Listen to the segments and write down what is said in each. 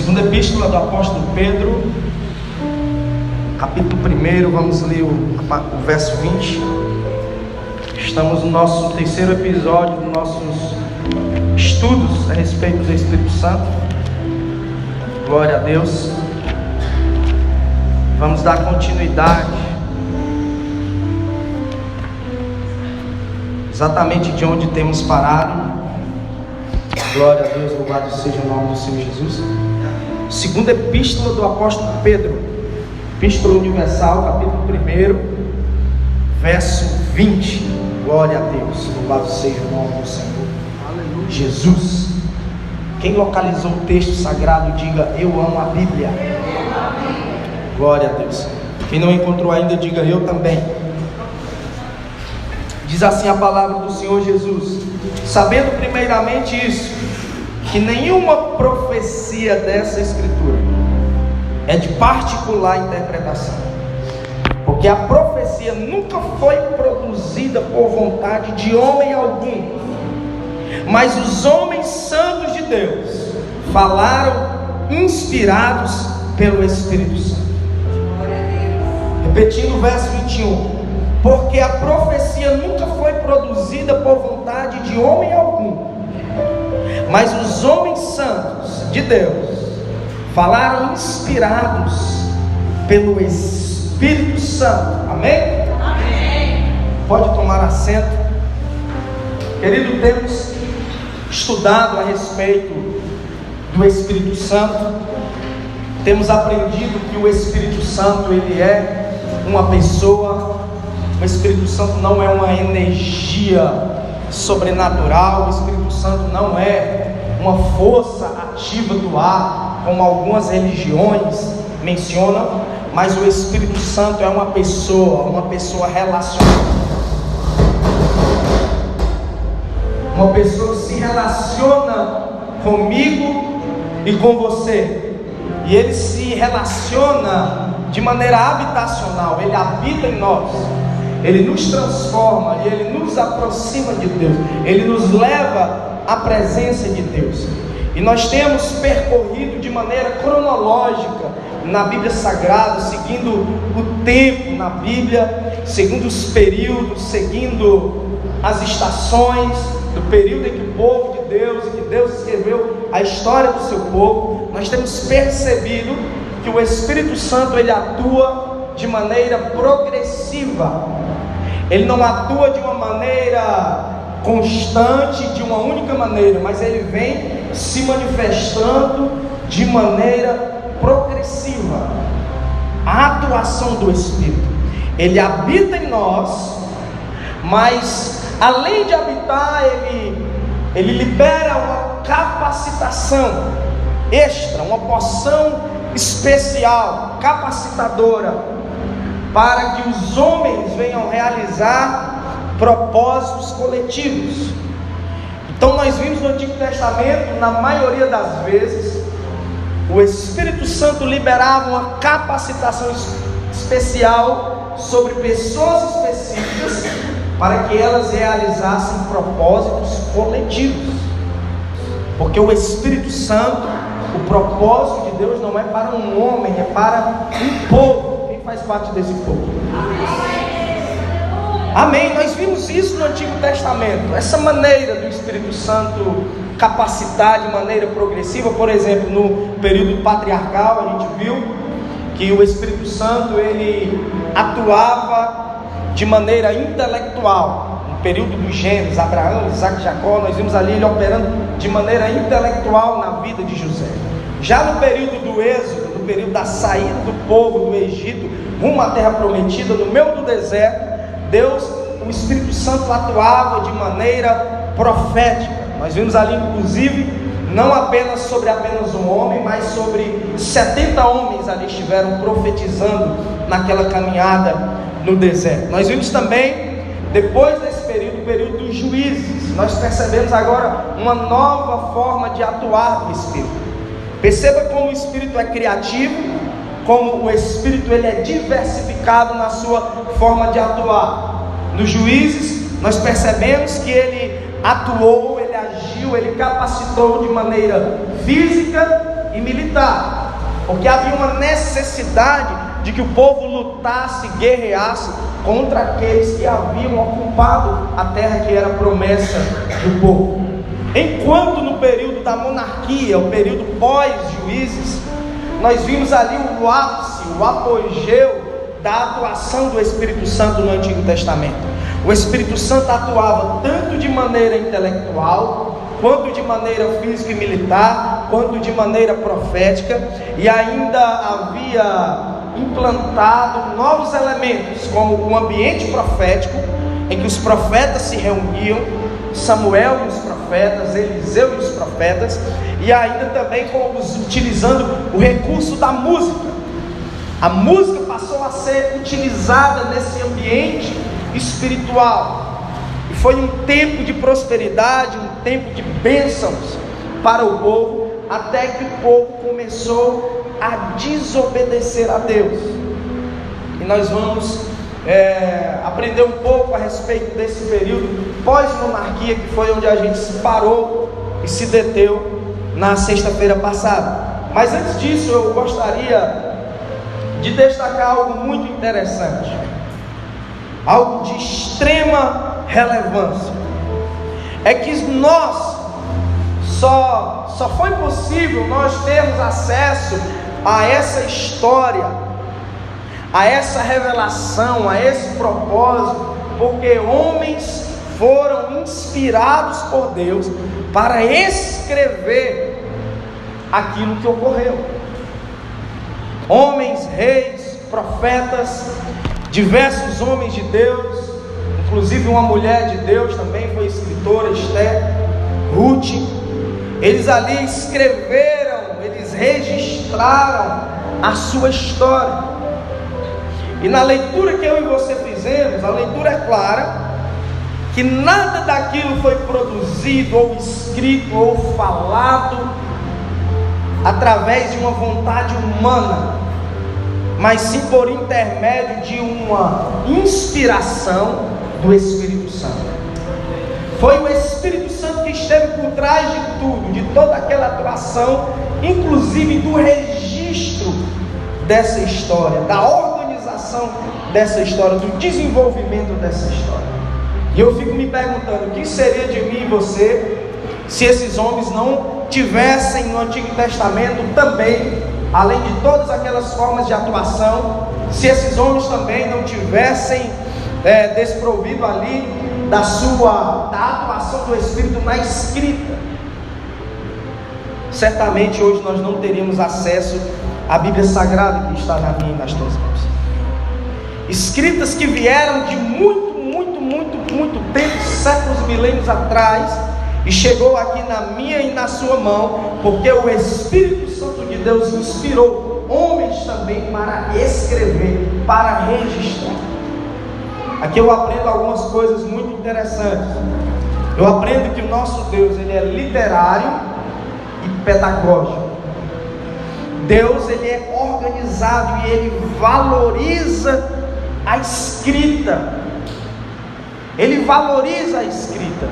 Segunda epístola do apóstolo Pedro, capítulo 1, vamos ler o verso 20. Estamos no nosso terceiro episódio dos nossos estudos a respeito do Espírito Santo. Glória a Deus. Vamos dar continuidade exatamente de onde temos parado. Glória a Deus, louvado seja o nome do Senhor Jesus. Segunda epístola do apóstolo Pedro, epístola universal, capítulo 1, verso 20. Glória a Deus, louvado seja o nome do Senhor. Aleluia. Jesus. Quem localizou o texto sagrado, diga: eu amo a Bíblia. Glória a Deus. Quem não encontrou ainda, diga: eu também. Diz assim a palavra do Senhor Jesus: sabendo primeiramente isso, que nenhuma profecia dessa escritura é de particular interpretação, porque a profecia nunca foi produzida por vontade de homem algum, mas os homens santos de Deus falaram inspirados pelo Espírito Santo. Repetindo o verso 21: porque a profecia nunca foi produzida por vontade de homem algum, mas os homens santos de Deus falaram inspirados pelo Espírito Santo. Amém? Amém. Pode tomar assento. Querido, temos estudado a respeito do Espírito Santo. Temos aprendido que o Espírito Santo, ele é uma pessoa. O Espírito Santo não é uma energia sobrenatural. O Espírito Santo não é uma força ativa do ar, como algumas religiões mencionam, mas o Espírito Santo é uma pessoa relacionada. Uma pessoa se relaciona comigo e com você, e ele se relaciona de maneira habitacional. Ele habita em nós, ele nos transforma e ele nos aproxima de Deus, ele nos leva à presença de Deus. E nós temos percorrido de maneira cronológica na Bíblia Sagrada, seguindo o tempo na Bíblia, seguindo os períodos, seguindo as estações do período em que o povo de Deus, em que Deus escreveu a história do seu povo. Nós temos percebido que o Espírito Santo, ele atua de maneira progressiva. Ele não atua de uma maneira constante, de uma única maneira, mas ele vem se manifestando de maneira progressiva. A atuação do Espírito, ele habita em nós, mas além de habitar, ele libera uma capacitação extra, uma porção especial, capacitadora, para que os homens venham realizar propósitos coletivos. Então nós vimos no Antigo Testamento, na maioria das vezes, o Espírito Santo liberava uma capacitação especial sobre pessoas específicas, para que elas realizassem propósitos coletivos. Porque o Espírito Santo, o propósito de Deus não é para um homem, é para um povo. Quem faz parte desse povo? Amém. Nós vimos isso no Antigo Testamento, essa maneira do Espírito Santo capacitar de maneira progressiva. Por exemplo, no período patriarcal, a gente viu que o Espírito Santo, ele atuava de maneira intelectual. No período dos Gênesis, Abraão, Isaac, Jacó, nós vimos ali ele operando de maneira intelectual na vida de José. Já no período do Êxodo, no período da saída do povo do Egito rumo à terra prometida, no meio do deserto, o Espírito Santo atuava de maneira profética. Nós vimos ali, inclusive, não apenas sobre apenas um homem, mas sobre 70 homens ali estiveram profetizando naquela caminhada no deserto. Nós vimos também, depois desse período, o período dos juízes, nós percebemos agora uma nova forma de atuar do Espírito. Perceba como o Espírito é criativo, como o Espírito ele é diversificado na sua forma de atuar. Nos juízes, nós percebemos que ele atuou, ele agiu, ele capacitou de maneira física e e militar, porque havia uma necessidade de que o povo lutasse, guerreasse contra aqueles que haviam ocupado a terra que era promessa do povo. Enquanto no período da monarquia, o período pós-Juízes, nós vimos ali o ápice, o apogeu da atuação do Espírito Santo no Antigo Testamento. O Espírito Santo atuava tanto de maneira intelectual, quanto de maneira física e militar, quanto de maneira profética, e ainda havia implantado novos elementos, como o ambiente profético, em que os profetas se reuniam, Samuel e os profetas, Eliseu e os profetas, e ainda também utilizando o recurso da música. A música passou a ser utilizada nesse ambiente espiritual, e foi um tempo de prosperidade, um tempo de bênçãos para o povo, até que o povo começou a desobedecer a Deus. E nós vamos aprender um pouco a respeito desse período pós-monarquia, que foi onde a gente se parou e se deteu na sexta-feira passada. Mas antes disso, eu gostaria de destacar algo muito interessante, algo de extrema relevância. É que só foi possível nós termos acesso a essa história, a essa revelação, a esse propósito, porque homens foram inspirados por Deus para escrever aquilo que ocorreu. Homens, reis, profetas, diversos homens de Deus, inclusive uma mulher de Deus também foi escritora, Esther, Ruth. Eles ali escreveram, eles registraram a sua história. E na leitura que eu e você fizemos, a leitura é clara, que nada daquilo foi produzido, ou escrito, ou falado através de uma vontade humana, mas sim por intermédio de uma inspiração do Espírito Santo. Foi o Espírito Santo que esteve por trás de tudo, de toda aquela atuação, inclusive do registro dessa história, da organização dessa história, do desenvolvimento dessa história. E eu fico me perguntando, o que seria de mim e você se esses homens não tivessem no Antigo Testamento também, além de todas aquelas formas de atuação, se esses homens também não tivessem desprovido ali da atuação do Espírito na escrita? Certamente hoje nós não teríamos acesso à Bíblia Sagrada que está na minha e nas tuas mãos. Escritas que vieram de muito tempo, séculos, milênios atrás, e chegou aqui na minha e na sua mão, porque o Espírito Santo de Deus inspirou homens também para escrever, para registrar. Aqui eu aprendo algumas coisas muito interessantes. Eu aprendo que o nosso Deus, ele é literário e pedagógico. Deus, ele é organizado e ele valoriza a escrita. Ele valoriza a escrita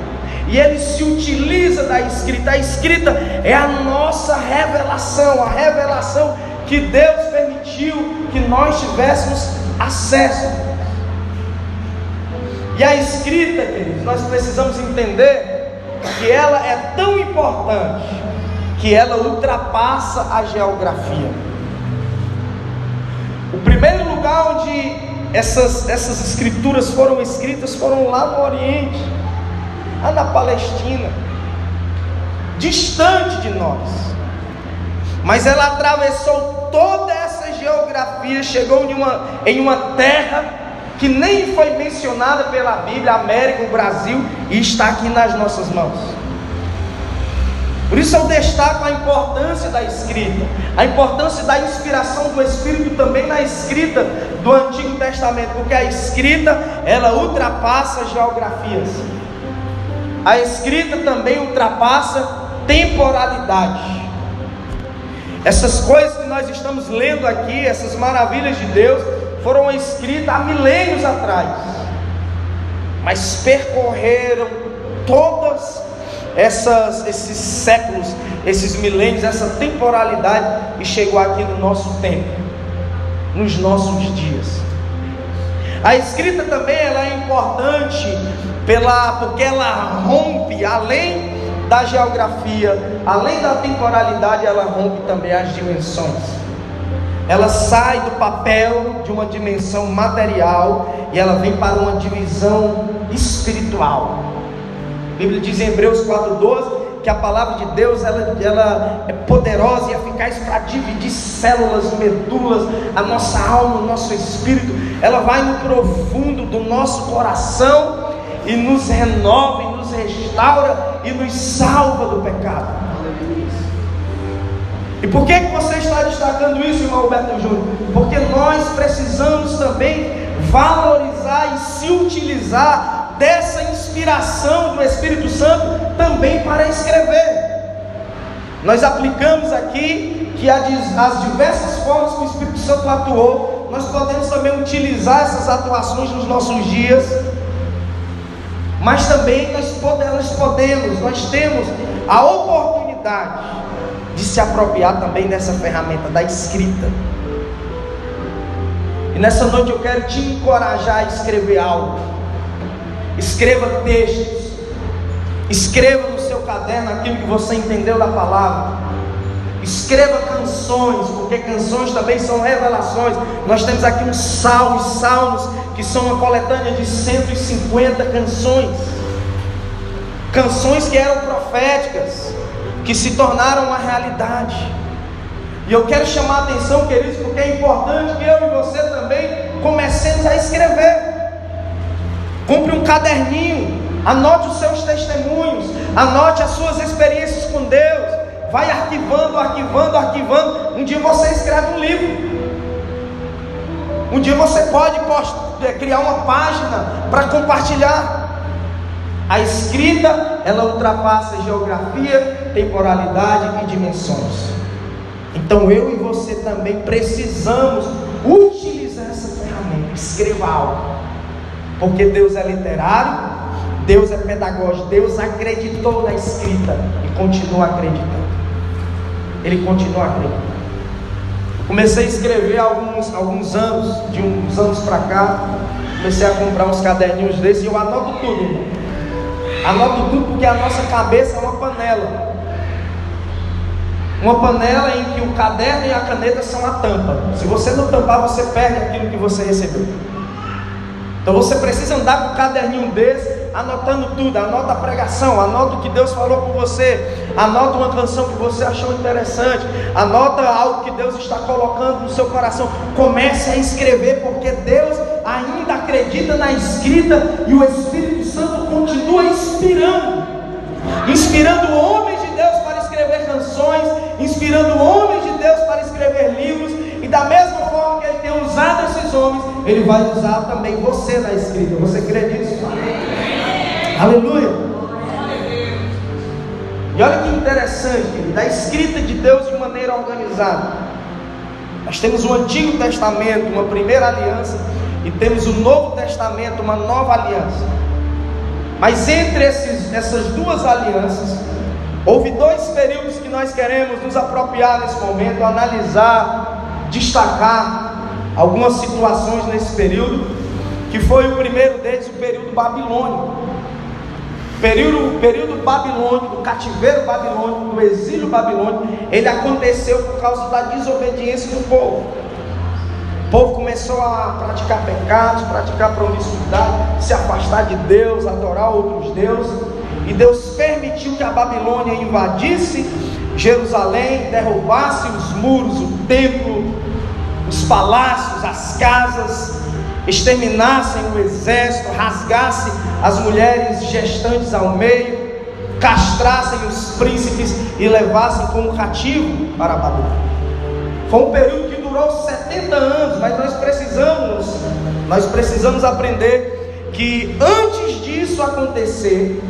e ele se utiliza da escrita. A escrita é a nossa revelação, a revelação que Deus permitiu que nós tivéssemos acesso. E a escrita, queridos, nós precisamos entender que ela é tão importante que ela ultrapassa a geografia. O primeiro lugar onde essas escrituras foram escritas foram lá no Oriente, lá na Palestina, distante de nós, mas ela atravessou toda essa geografia, chegou em uma terra que nem foi mencionada pela Bíblia, a América, o Brasil, e está aqui nas nossas mãos. Por isso eu destaco a importância da escrita, a importância da inspiração do Espírito também na escrita do Antigo Testamento, porque a escrita, ela ultrapassa geografias. A escrita também ultrapassa temporalidade. Essas coisas que nós estamos lendo aqui, essas maravilhas de Deus, foram escritas há milênios atrás, mas percorreram todas esses séculos, esses milênios, essa temporalidade, e chegou aqui no nosso tempo, nos nossos dias. A escrita também ela é importante porque ela rompe, além da geografia, além da temporalidade, ela rompe também as dimensões. Ela sai do papel de uma dimensão material e ela vem para uma divisão espiritual. A Bíblia diz em Hebreus 4:12 que a palavra de Deus ela é poderosa e eficaz para dividir células, medulas, a nossa alma, o nosso espírito. Ela vai no profundo do nosso coração e nos renova, e nos restaura e nos salva do pecado. E por que você está destacando isso, irmão Alberto Júnior? Porque nós precisamos também valorizar e se utilizar dessa inspiração do Espírito Santo também para escrever. Nós aplicamos aqui que as diversas formas que o Espírito Santo atuou, nós podemos também utilizar essas atuações nos nossos dias, mas também nós temos a oportunidade de se apropriar também dessa ferramenta da escrita. E nessa noite eu quero te encorajar a escrever algo. Escreva textos, escreva no seu caderno aquilo que você entendeu da palavra, escreva canções, porque canções também são revelações. Nós temos aqui uns salmos que são uma coletânea de 150 canções que eram proféticas, que se tornaram uma realidade. E eu quero chamar a atenção, queridos, porque é importante que eu e você também comecemos a escrever. Compre um caderninho, anote os seus testemunhos, anote as suas experiências com Deus, vai arquivando. Um dia você escreve um livro, um dia você pode criar uma página para compartilhar. A escrita, ela ultrapassa geografia, temporalidade e dimensões. Então eu e você também precisamos utilizar essa ferramenta. Escreva algo, porque Deus é literário, Deus é pedagógico, Deus acreditou na escrita e continua acreditando. Ele continua acreditando. Comecei a escrever há alguns anos, de uns anos para cá. Comecei a comprar uns caderninhos desses e eu anoto tudo, irmão. Anoto tudo porque a nossa cabeça é uma panela. Uma panela em que o caderno e a caneta são a tampa. Se você não tampar, você perde aquilo que você recebeu. Então você precisa andar com um caderninho desse, anotando tudo. Anota a pregação, anota o que Deus falou com você, anota uma canção que você achou interessante, anota algo que Deus está colocando no seu coração. Comece a escrever, porque Deus ainda acredita na escrita e o Espírito Santo continua inspirando homens de Deus para escrever canções, inspirando homens de Deus para escrever livros. E da mesma forma que Ele tem usado esses homens, Ele vai usar também você na escrita. Você crê nisso? Aleluia! E olha que interessante, querido, da escrita de Deus de maneira organizada. Nós temos o Antigo Testamento, uma primeira aliança, e temos o Novo Testamento, uma nova aliança. Mas entre essas duas alianças, houve dois períodos que nós queremos nos apropriar nesse momento, analisar, destacar algumas situações nesse período, que foi o primeiro deles, o período babilônico. Período babilônico, do cativeiro babilônico, do exílio babilônico, ele aconteceu por causa da desobediência do povo. O povo começou a praticar pecados, praticar promiscuidade, se afastar de Deus, adorar outros deuses, e Deus permitiu que a Babilônia invadisse Jerusalém, derrubasse os muros, o templo, os palácios, as casas, exterminassem o exército, rasgassem as mulheres gestantes ao meio, castrassem os príncipes e levassem como cativo para a Babilônia. Foi um período que durou 70 anos, mas nós precisamos aprender que antes disso acontecer,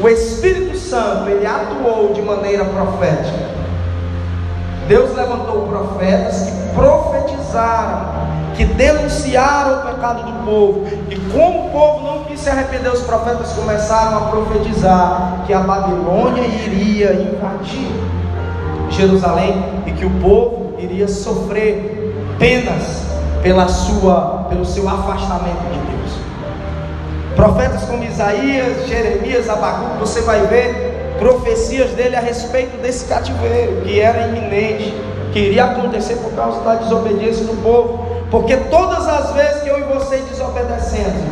o Espírito Santo, ele atuou de maneira profética. Deus levantou profetas que profetizaram, que denunciaram o pecado do povo. E como o povo não quis se arrepender, os profetas começaram a profetizar que a Babilônia iria invadir Jerusalém e que o povo iria sofrer penas pelo seu afastamento de Deus. Profetas como Isaías, Jeremias, Abacuque, você vai ver profecias dele a respeito desse cativeiro que era iminente, que iria acontecer por causa da desobediência do povo. Porque todas as vezes que eu e você desobedecemos,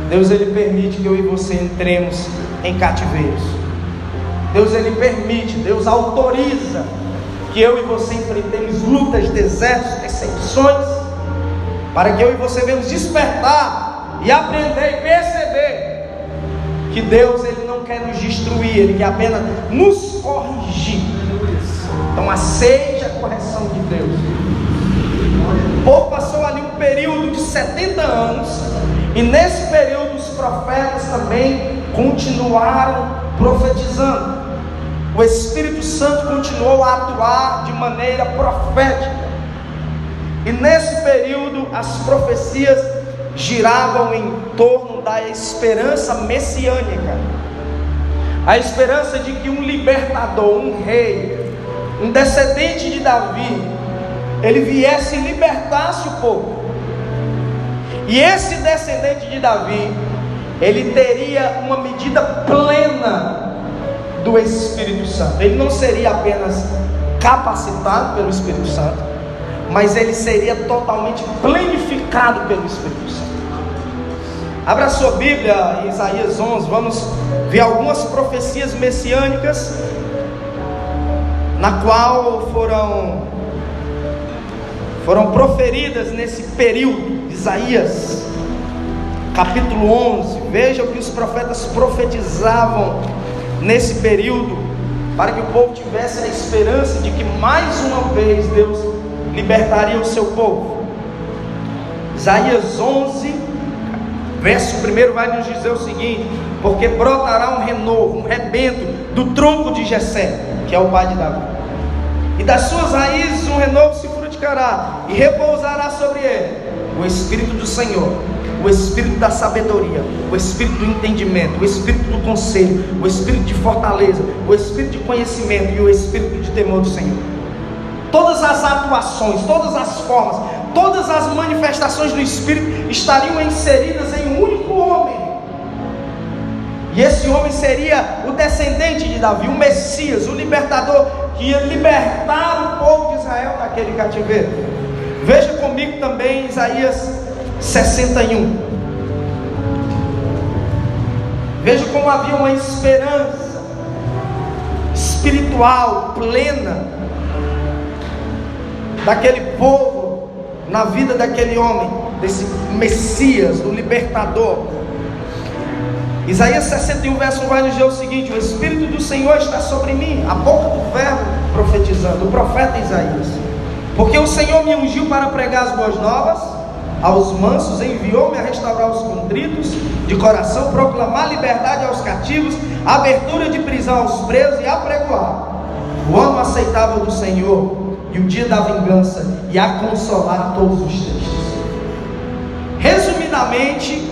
Deus ele permite que eu e você entremos em cativeiros. Deus ele permite, Deus autoriza que eu e você enfrentemos lutas, desertos, perseguições, para que eu e você venhamos despertar e aprender e perceber que Deus ele não quer nos destruir, Ele quer apenas nos corrigir. Então aceite a correção de Deus. O povo passou ali um período de 70 anos, e nesse período os profetas também continuaram profetizando. O Espírito Santo continuou a atuar de maneira profética, e nesse período as profecias giravam em torno da esperança messiânica, a esperança de que um libertador, um rei, um descendente de Davi, ele viesse e libertasse o povo. E esse descendente de Davi, ele teria uma medida plena do Espírito Santo. Ele não seria apenas capacitado pelo Espírito Santo, mas ele seria totalmente planificado pelo Espírito Santo. Abra sua Bíblia em Isaías 11, vamos ver algumas profecias messiânicas, na qual foram proferidas nesse período. Isaías capítulo 11, veja o que os profetas profetizavam nesse período, para que o povo tivesse a esperança de que mais uma vez Deus libertaria o seu povo. Isaías 11, verso 1 vai nos dizer o seguinte: porque brotará um renovo, um rebento do tronco de Jessé, que é o pai de Davi, e das suas raízes um renovo se frutificará, e repousará sobre ele o Espírito do Senhor, o Espírito da sabedoria, o Espírito do entendimento, o Espírito do conselho, o Espírito de fortaleza, o Espírito de conhecimento e o Espírito de temor do Senhor. Todas as atuações, todas as formas, todas as manifestações do Espírito estariam inseridas em um único homem, e esse homem seria o descendente de Davi, o Messias, o libertador, que ia libertar o povo de Israel daquele cativeiro. Veja comigo também Isaías 61. Veja como havia uma esperança espiritual plena daquele povo, na vida daquele homem, desse Messias, do libertador. Isaías 61 verso 1 vai nos dizer o seguinte: o Espírito do Senhor está sobre mim, a boca do verbo profetizando, o profeta Isaías. Porque o Senhor me ungiu para pregar as boas novas aos mansos, enviou-me a restaurar os contritos de coração, proclamar liberdade aos cativos, abertura de prisão aos presos, e apregoar o ano aceitável do Senhor e o dia da vingança, e a consolar todos os tristes. Resumidamente,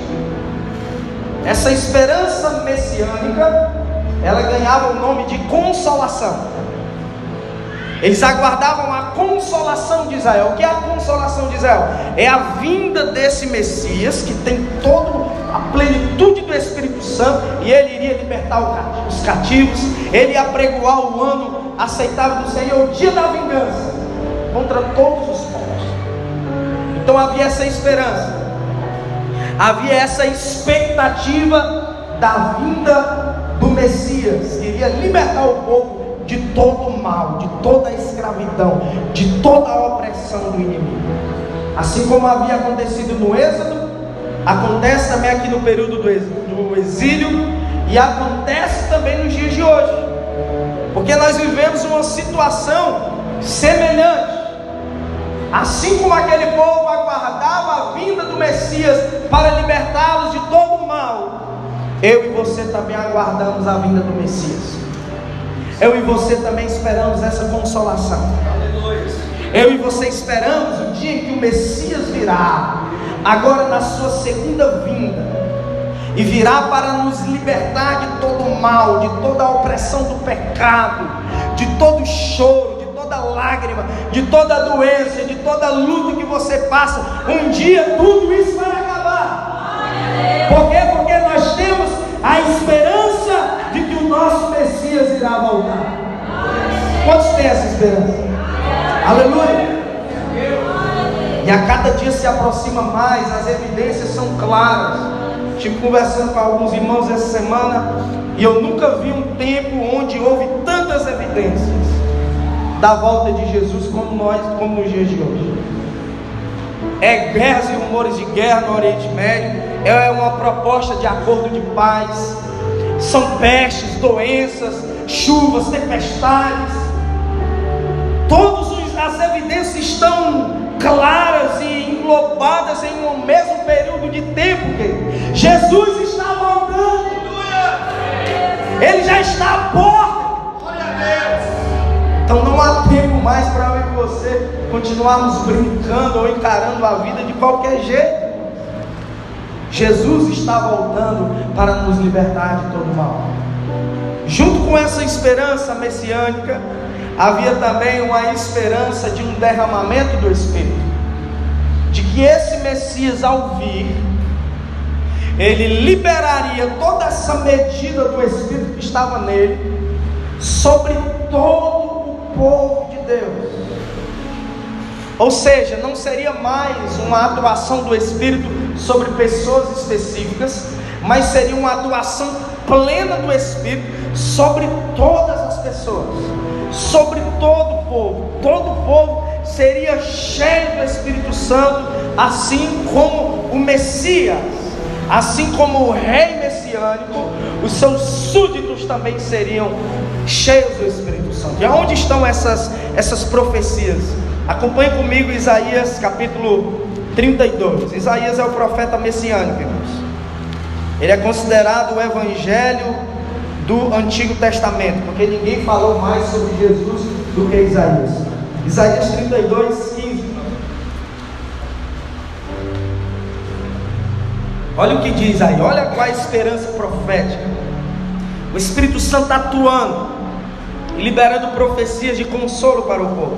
essa esperança messiânica, ela ganhava o nome de consolação. Eles aguardavam a consolação de Israel. O que é a consolação de Israel? É a vinda desse Messias, que tem toda a plenitude do Espírito Santo, e ele iria libertar os cativos, ele ia apregoar o ano aceitável do Senhor, o dia da vingança contra todos os povos. Então havia essa esperança, havia essa expectativa da vinda do Messias, que iria libertar o povo de todo o mal, de toda a escravidão, de toda a opressão do inimigo. Assim como havia acontecido no Êxodo, acontece também aqui no período do exílio, e acontece também nos dias de hoje, porque nós vivemos uma situação semelhante. Assim como aquele povo aguardava a vinda do Messias para libertá-los de todo o mal, eu e você também aguardamos a vinda do Messias. Eu e você também esperamos essa consolação. Eu e você esperamos o dia em que o Messias virá, agora na sua segunda vinda, e virá para nos libertar de todo o mal, de toda a opressão do pecado, de todo o choro, de toda a lágrima, de toda a doença, de toda a luta que você passa. Um dia tudo isso vai acabar. Por quê? Porque nós temos a esperança de que o nosso Messias irá voltar. Quantos têm essa esperança? Aleluia! E a cada dia se aproxima mais, as evidências são claras. Estive conversando com alguns irmãos essa semana, e eu nunca vi um tempo onde houve tantas evidências da volta de Jesus como nos dias de hoje. É guerras e rumores de guerra no Oriente Médio, é uma proposta de acordo de paz, são pestes, doenças, chuvas, tempestades. Todas as evidências estão claras e englobadas em um mesmo período de tempo. Jesus está voltando. Ele já está à porta. Então não há tempo mais para eu e você continuarmos brincando ou encarando a vida de qualquer jeito. Jesus está voltando para nos libertar de todo mal. Junto com essa esperança messiânica, havia também uma esperança de um derramamento do Espírito, de que esse Messias, ao vir, ele liberaria toda essa medida do Espírito que estava nele sobre todo o povo de Deus. Ou seja, não seria mais uma atuação do Espírito sobre pessoas específicas, mas seria uma atuação plena do Espírito sobre todas as pessoas, sobre todo o povo. Todo o povo seria cheio do Espírito Santo, assim como o Messias, assim como o rei messiânico, os seus súditos também seriam cheios do Espírito Santo. E aonde estão essas profecias? Acompanhe comigo Isaías capítulo 32. Isaías é o profeta messiânico, irmãos. Ele é considerado o evangelho do Antigo Testamento, porque ninguém falou mais sobre Jesus do que Isaías. Isaías 32, 15. Olha o que diz aí, olha qual a esperança profética. O Espírito Santo atuando e liberando profecias de consolo para o povo.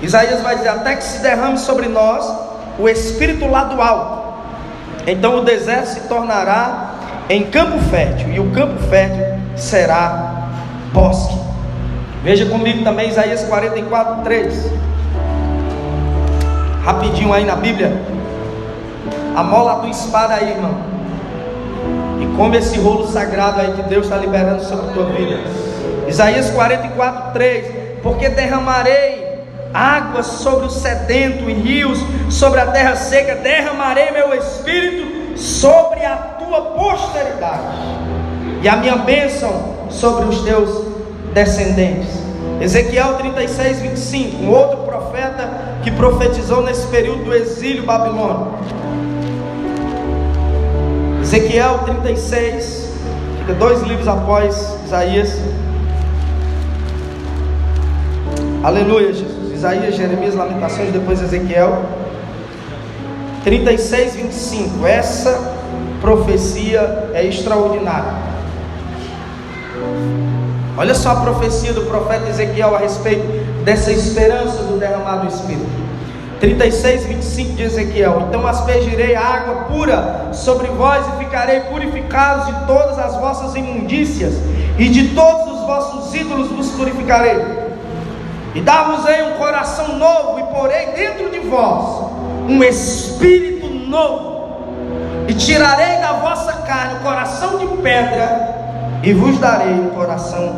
Isaías vai dizer: até que se derrame sobre nós o Espírito lá do alto, então o deserto se tornará em campo fértil, e o campo fértil será bosque. Veja comigo também Isaías 44, 3. Rapidinho aí na Bíblia. Amola a tua espada aí, irmão, e come esse rolo sagrado aí que Deus está liberando sobre a tua vida. Isaías 44, 3. Porque derramarei águas sobre o sedento e rios sobre a terra seca. Derramarei meu espírito sobre a tua posteridade, e a minha bênção sobre os teus descendentes. Ezequiel 36, 25. Um outro profeta que profetizou nesse período do exílio babilônico. Ezequiel 36, fica 2 livros após Isaías. Aleluia, Jesus. Isaías, Jeremias, Lamentações, depois Ezequiel. 36, 25. Essa profecia é extraordinária. Olha só a profecia do profeta Ezequiel a respeito dessa esperança do derramar do Espírito. 36, 25 de Ezequiel. Então aspergirei água pura sobre vós e ficarei purificados de todas as vossas imundícias, e de todos os vossos ídolos vos purificarei. E dar-vos-ei um coração novo, e porei dentro de vós um espírito novo, e tirarei da vossa carne o coração de pedra, e vos darei um coração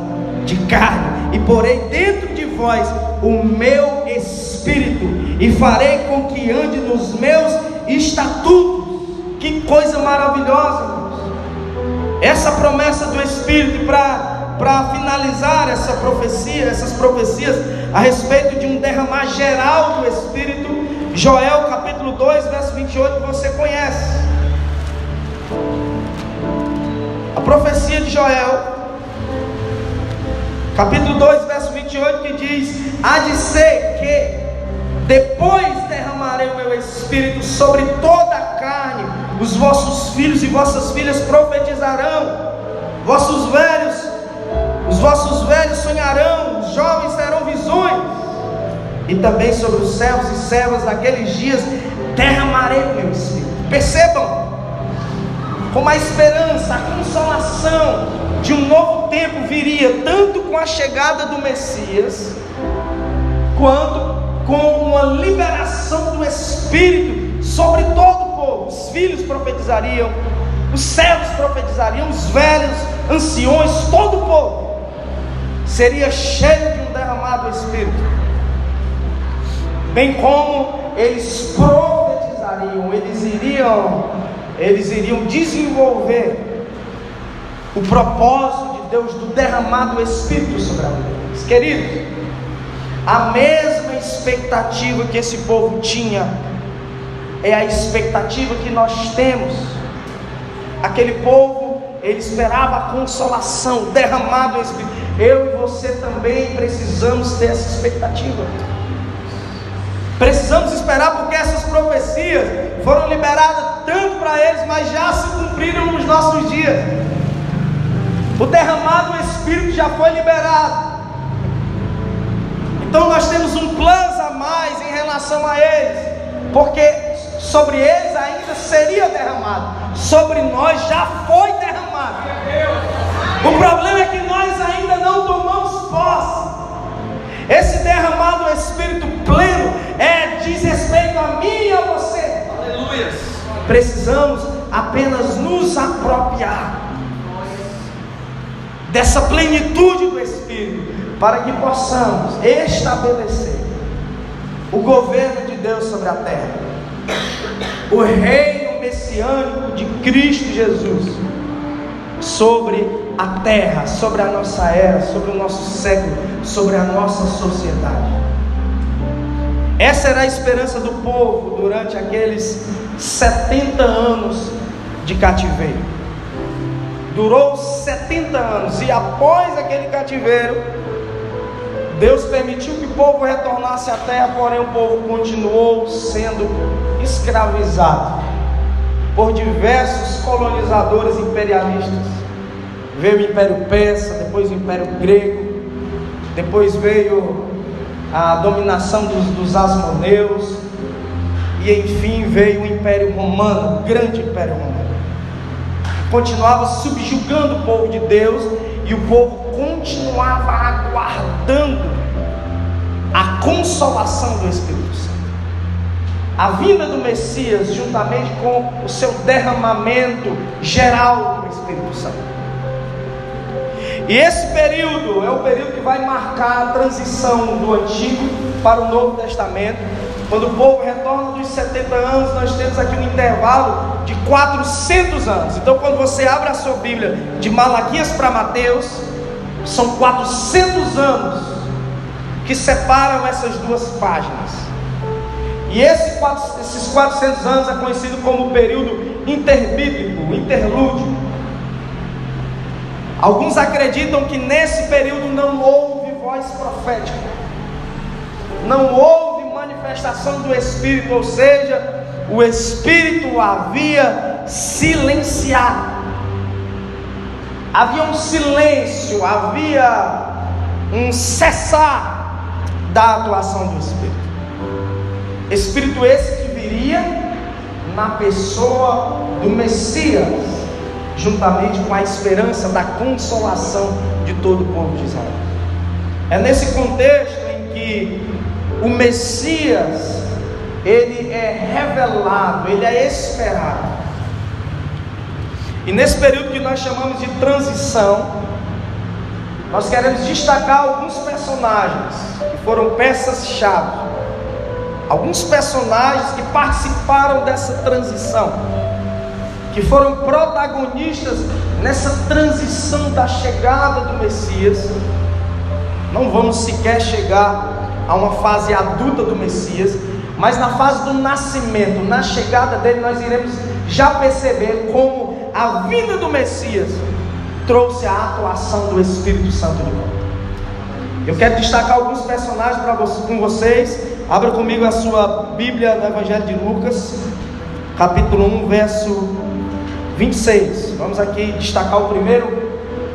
de carne, e porei dentro de vós o meu espírito, e farei com que ande nos meus estatutos. Que coisa maravilhosa, irmãos. Essa promessa do Espírito. Para finalizar essas profecias a respeito de um derramar geral do Espírito, Joel capítulo 2, verso 28, você conhece. A profecia de Joel, capítulo 2, verso 28, que diz: há de ser que depois derramarei o meu espírito sobre toda a carne, os vossos filhos e vossas filhas profetizarão, os vossos velhos sonharão, os jovens terão visões, e também sobre os servos e servas naqueles dias derramarei o meu espírito. Percebam como a esperança, a consolação de um novo tempo viria tanto com a chegada do Messias, quanto com uma liberação do Espírito sobre todo o povo. Os filhos profetizariam, os servos profetizariam, os velhos, anciões, todo o povo seria cheio de um derramado Espírito, bem como eles profetizariam, eles iriam desenvolver o propósito de Deus do derramado Espírito sobre a vida deles. Queridos, a mesma expectativa que esse povo tinha é a expectativa que nós temos. Aquele povo, ele esperava a consolação, derramado o Espírito. Eu e você também precisamos ter essa expectativa. Precisamos esperar, porque essas profecias foram liberadas tanto para eles, mas já se cumpriram nos nossos dias. O derramado Espírito já foi liberado. Então nós temos um plus a mais em relação a eles, porque sobre eles ainda seria derramado, sobre nós já foi derramado. O problema é que nós ainda não tomamos posse. Esse derramado Espírito pleno diz respeito a mim e a você. Aleluia. Precisamos apenas nos apropriar dessa plenitude do Espírito, para que possamos estabelecer o governo de Deus sobre a terra, o reino messiânico de Cristo Jesus sobre a terra, sobre a nossa era, sobre o nosso século, sobre a nossa sociedade. Essa era a esperança do povo durante aqueles 70 anos de cativeiro. Durou 70 anos, e após aquele cativeiro, Deus permitiu que o povo retornasse à terra, porém o povo continuou sendo escravizado por diversos colonizadores imperialistas. Veio o Império Persa, depois o Império Grego, depois veio a dominação dos Asmoneus, e enfim veio o Império Romano, o grande Império Romano. Continuava subjugando o povo de Deus, e o povo continuava aguardando a consolação do Espírito Santo, a vinda do Messias, juntamente com o seu derramamento geral do Espírito Santo. E esse período é o período que vai marcar a transição do Antigo para o Novo Testamento. Quando o povo retorna dos 70 anos, nós temos aqui um intervalo de 400 anos. Então, quando você abre a sua Bíblia de Malaquias para Mateus, são 400 anos que separam essas duas páginas. E esses 400 anos é conhecido como o período interbíblico, interlúdio. Alguns acreditam que nesse período não houve voz profética, não houve manifestação do Espírito, ou seja, o Espírito havia silenciado, havia um silêncio, havia um cessar da atuação do Espírito. Espírito esse que viria na pessoa do Messias, juntamente com a esperança da consolação de todo o povo de Israel. É nesse contexto em que o Messias, ele é revelado, ele é esperado. E nesse período que nós chamamos de transição, nós queremos destacar alguns personagens que foram peças-chave, alguns personagens que participaram dessa transição, que foram protagonistas nessa transição da chegada do Messias. Não vamos sequer chegar a uma fase adulta do Messias, mas na fase do nascimento, na chegada dele, nós iremos já perceber como a vinda do Messias trouxe a atuação do Espírito Santo de volta. Eu quero destacar alguns personagens com vocês. Abra comigo a sua Bíblia no Evangelho de Lucas, capítulo 1, verso 26. Vamos aqui destacar o primeiro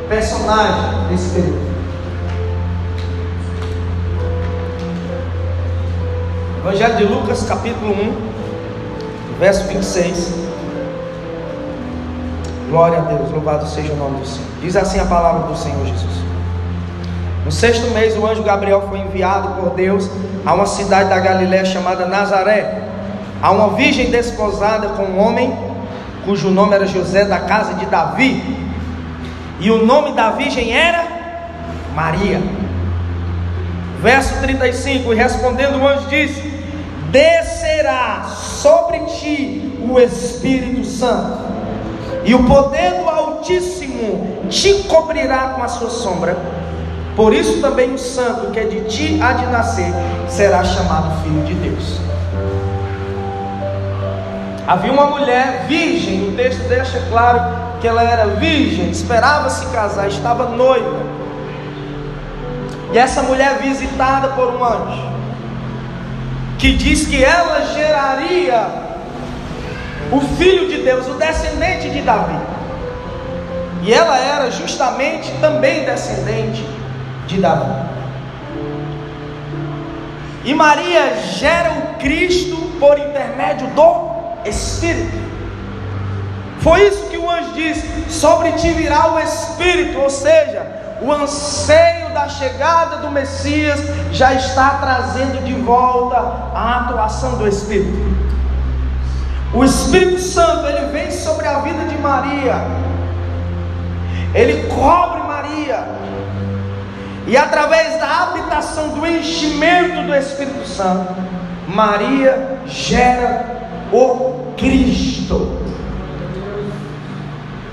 personagem desse período. Evangelho de Lucas, capítulo 1, verso 26. Glória a Deus, louvado seja o nome do Senhor. Diz assim a palavra do Senhor Jesus: no 6º mês, o anjo Gabriel foi enviado por Deus a uma cidade da Galiléia chamada Nazaré, a uma virgem desposada com um homem cujo nome era José, da casa de Davi, e o nome da virgem era Maria. Verso 35: e respondendo o anjo disse: descerá sobre ti o Espírito Santo, e o poder do Altíssimo te cobrirá com a sua sombra. Por isso também o santo que é de ti há de nascer será chamado Filho de Deus. Havia uma mulher virgem, o texto deixa claro que ela era virgem, esperava se casar, estava noiva. E essa mulher visitada por um anjo, que diz que ela geraria o Filho de Deus, o descendente de Davi. E ela era justamente também descendente de Davi. E Maria gera o Cristo por intermédio do Espírito. Foi isso que o anjo disse: sobre ti virá o Espírito, ou seja, o anseio da chegada do Messias já está trazendo de volta a atuação do Espírito. O Espírito Santo, ele vem sobre a vida de Maria, ele cobre Maria, e através da habitação, do enchimento do Espírito Santo, Maria gera o Cristo.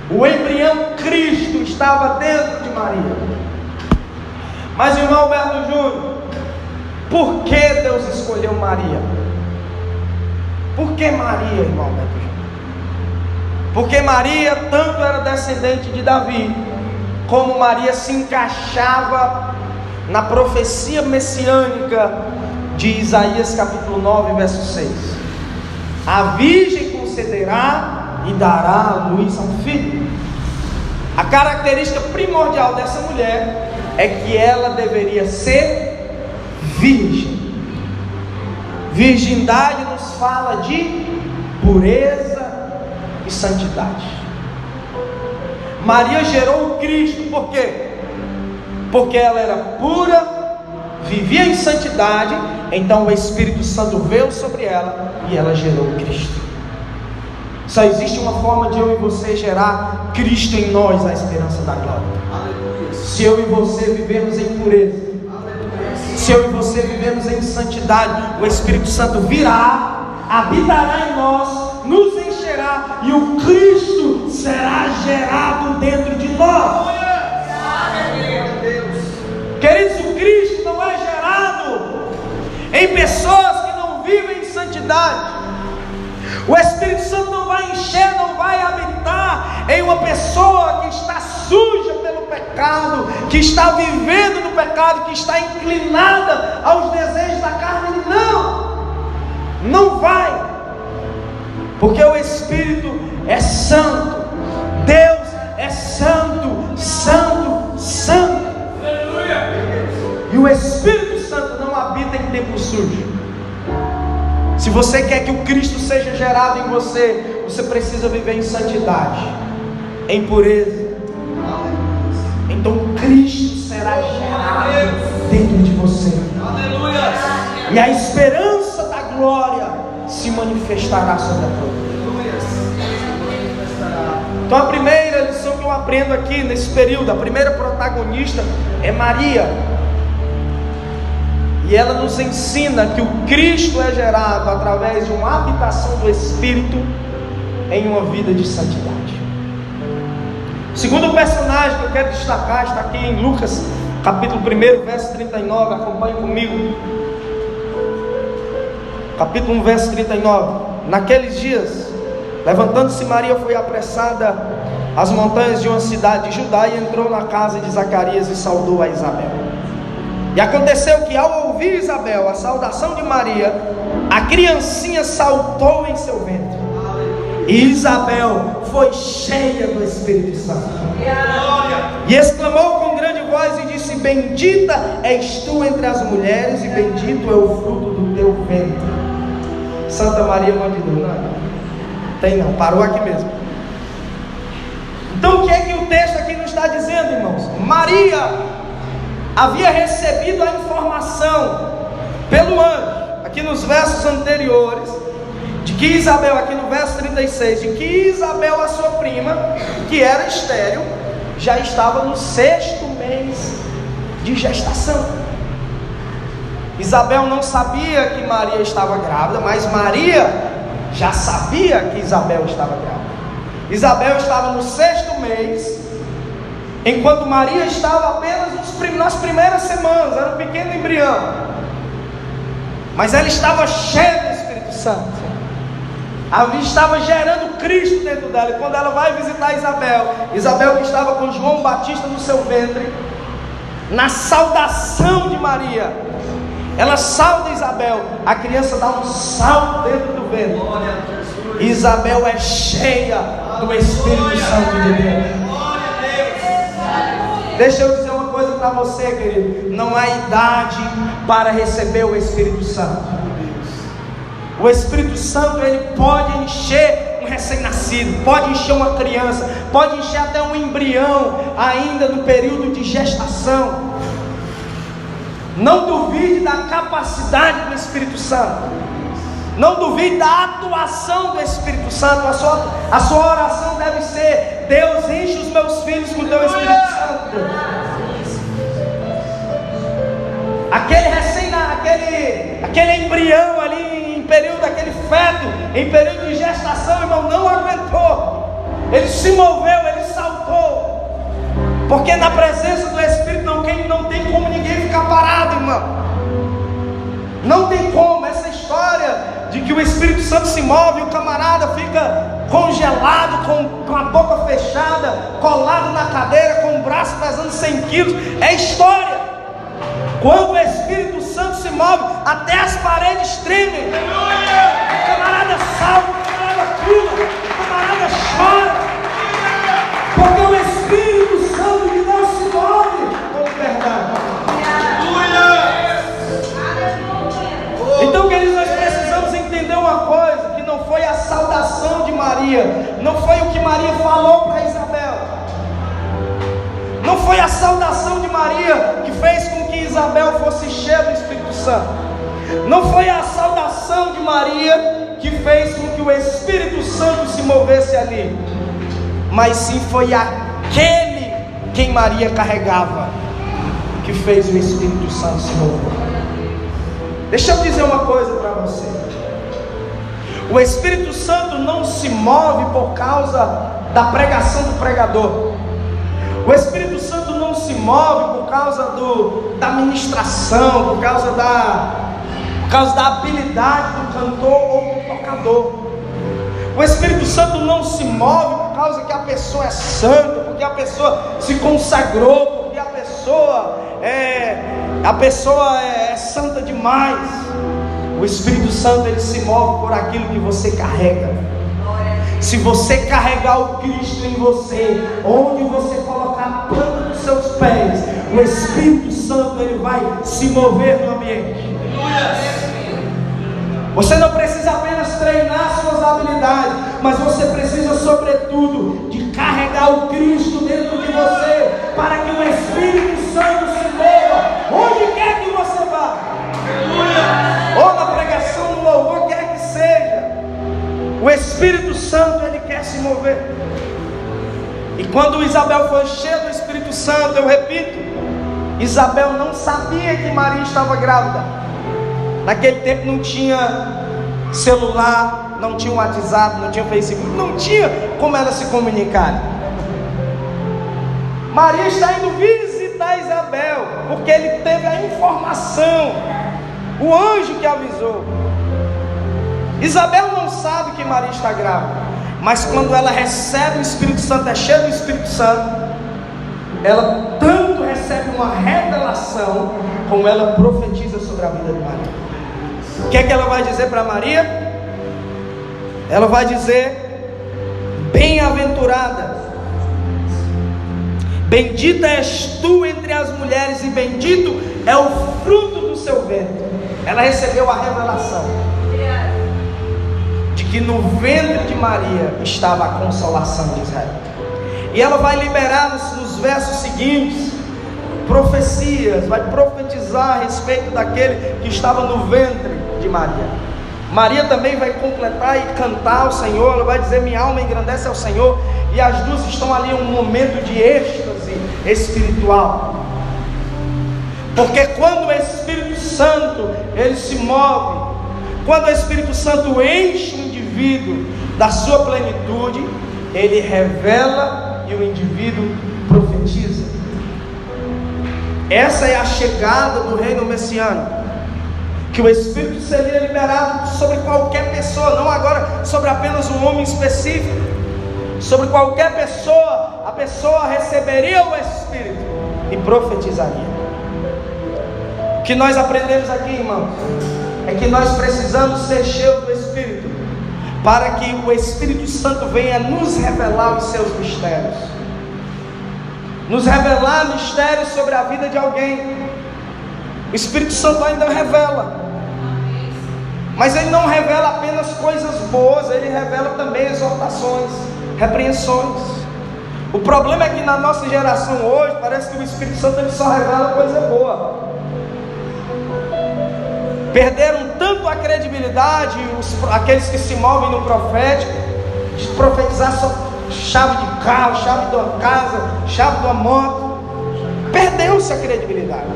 O embrião Cristo estava dentro de Maria. Mas, irmão Alberto Júnior, por que Deus escolheu Maria? Por que Maria, irmão Alberto Júnior? Porque Maria tanto era descendente de Davi, como Maria se encaixava na profecia messiânica de Isaías capítulo 9, verso 6. A virgem concederá e dará à luz a um filho. A característica primordial dessa mulher é que ela deveria ser virgem. Virgindade nos fala de pureza e santidade. Maria gerou o Cristo, por quê? Porque ela era pura, vivia em santidade, então o Espírito Santo veio sobre ela e ela gerou o Cristo. Só existe uma forma de eu e você gerar Cristo em nós, a esperança da glória. Aleluia. Se eu e você vivermos em pureza, aleluia, se eu e você vivermos em santidade, o Espírito Santo virá, habitará em nós, nos encherá, e o Cristo será gerado dentro de nós. Queridos, o Cristo não é gerado em pessoas que não vivem em santidade. O Espírito Santo não vai encher, não vai habitar em uma pessoa que está suja pelo pecado, que está vivendo no pecado, que está inclinada aos desejos da carne. Não vai, porque o Espírito é santo, Deus é santo, santo, santo. E o Espírito Santo não habita em templo sujo. Se você quer que o Cristo seja gerado em você, você precisa viver em santidade, em pureza. Então Cristo será gerado dentro de você. Aleluia. E a esperança da glória se manifestará sobre a tua vida. Então a primeira lição que eu aprendo aqui nesse período, a primeira protagonista é Maria. E ela nos ensina que o Cristo é gerado através de uma habitação do Espírito em uma vida de santidade. O segundo personagem que eu quero destacar está aqui em Lucas, capítulo 1, verso 39. Acompanhe comigo. Capítulo 1, verso 39. Naqueles dias, levantando-se Maria, foi apressada às montanhas de uma cidade de Judá e entrou na casa de Zacarias e saudou a Isabel. E aconteceu que, ao ouvir Isabel a saudação de Maria, a criancinha saltou em seu ventre. E Isabel foi cheia do Espírito Santo. E exclamou com grande voz e disse: bendita és tu entre as mulheres, e bendito é o fruto do teu ventre. Santa Maria, Mãe de Deus. Não, tem não, parou aqui mesmo. Então o que é que o texto aqui nos está dizendo, irmãos? Maria havia recebido a informação pelo anjo, aqui nos versos anteriores, de que Isabel, aqui no verso 36, de que Isabel, a sua prima, que era estéril, já estava no 6º mês de gestação. Isabel não sabia que Maria estava grávida, mas Maria já sabia que Isabel estava grávida. Isabel estava no 6º mês, enquanto Maria estava apenas nas primeiras semanas, era um pequeno embrião. Mas ela estava cheia do Espírito Santo. Estava gerando Cristo dentro dela. E quando ela vai visitar Isabel que estava com João Batista no seu ventre, na saudação de Maria, ela sauda Isabel, a criança dá um salto dentro do ventre. Isabel é cheia do Espírito Santo de Deus. Deixa eu dizer uma coisa para você, querido: não há idade para receber o Espírito Santo. O Espírito Santo, ele pode encher um recém-nascido, pode encher uma criança, pode encher até um embrião ainda no período de gestação. Não duvide da capacidade do Espírito Santo. Não duvide da atuação do Espírito Santo. A sua oração deve ser: Deus, enche os meus filhos com o teu Espírito Santo. Aquele embrião ali em período, aquele feto em período de gestação, irmão, não aguentou. Ele se moveu, ele saltou. Porque na presença do Espírito não tem como ninguém ficar parado, irmão. Não tem como. Essa história de que o Espírito Santo se move e o camarada fica congelado, com a boca fechada, colado na cadeira, com o braço pesando 100 quilos, é história. Quando o Espírito Santo se move, até as paredes tremem. O camarada salta, o camarada pula, o camarada chora, porque o Espírito Santo de Deus se move com liberdade. Então, queridos, nós precisamos entender uma coisa: que não foi a saudação de Maria, não foi o que Maria falou para Isabel, não foi a saudação de Maria que fez com que Isabel fosse cheia do Espírito Santo, não foi a saudação de Maria que fez com que o Espírito Santo se movesse ali, mas sim foi aquele quem Maria carregava que fez o Espírito Santo se mover. Deixa eu dizer uma coisa para você: o Espírito Santo não se move por causa da pregação do pregador. O Espírito Santo não se move por causa da ministração, por causa da habilidade do cantor ou do tocador. O Espírito Santo não se move por causa que a pessoa é santa, porque a pessoa se consagrou, porque a pessoa é santa demais. O Espírito Santo, ele se move por aquilo que você carrega. Se você carregar o Cristo em você, onde você colocar a planta dos seus pés, o Espírito Santo, ele vai se mover no ambiente. Você não precisa apenas treinar suas habilidades, mas você precisa, sobretudo, de carregar o Cristo dentro de você, para que o Espírito Santo se mova onde quer que você vá, ou na pregação, no louvor, quer que seja. O Espírito Santo, ele quer se mover. E quando Isabel foi cheia do Espírito Santo, eu repito, Isabel não sabia que Maria estava grávida. Naquele tempo não tinha celular, não tinha WhatsApp, não tinha Facebook, não tinha como ela se comunicar. Maria está indo visitar Isabel, porque ele teve a informação, o anjo que avisou. Isabel não sabe que Maria está grávida, mas quando ela recebe o Espírito Santo, é cheia do Espírito Santo, ela tanto recebe recebe uma revelação, como ela profetiza sobre a vida de Maria. O que é que ela vai dizer para Maria? Ela vai dizer: bem-aventurada, bendita és tu entre as mulheres, e bendito é o fruto do seu ventre. Ela recebeu a revelação de que no ventre de Maria estava a consolação de Israel. E ela vai liberar nos versos seguintes profecias, vai profetizar a respeito daquele que estava no ventre de Maria. Maria também vai completar e cantar ao Senhor. Ela vai dizer: minha alma engrandece ao Senhor. E as duas estão ali em um momento de êxtase espiritual, porque quando o Espírito Santo ele se move, quando o Espírito Santo enche o indivíduo da sua plenitude, ele revela e o indivíduo profetiza. Essa é a chegada do reino messiânico, que o Espírito seria liberado sobre qualquer pessoa, não agora sobre apenas um homem específico, sobre qualquer pessoa. A pessoa receberia o Espírito e profetizaria. O que nós aprendemos aqui, irmãos, é que nós precisamos ser cheios do Espírito, para que o Espírito Santo venha nos revelar os seus mistérios, nos revelar mistérios sobre a vida de alguém. O Espírito Santo ainda revela, mas ele não revela apenas coisas boas, ele revela também exortações, repreensões. O problema é que na nossa geração hoje, parece que o Espírito Santo ele só revela coisa boa. Perderam tanto a credibilidade, aqueles que se movem no profético, de profetizar só chave de carro, chave de uma casa, chave de uma moto. Perdeu-se a credibilidade.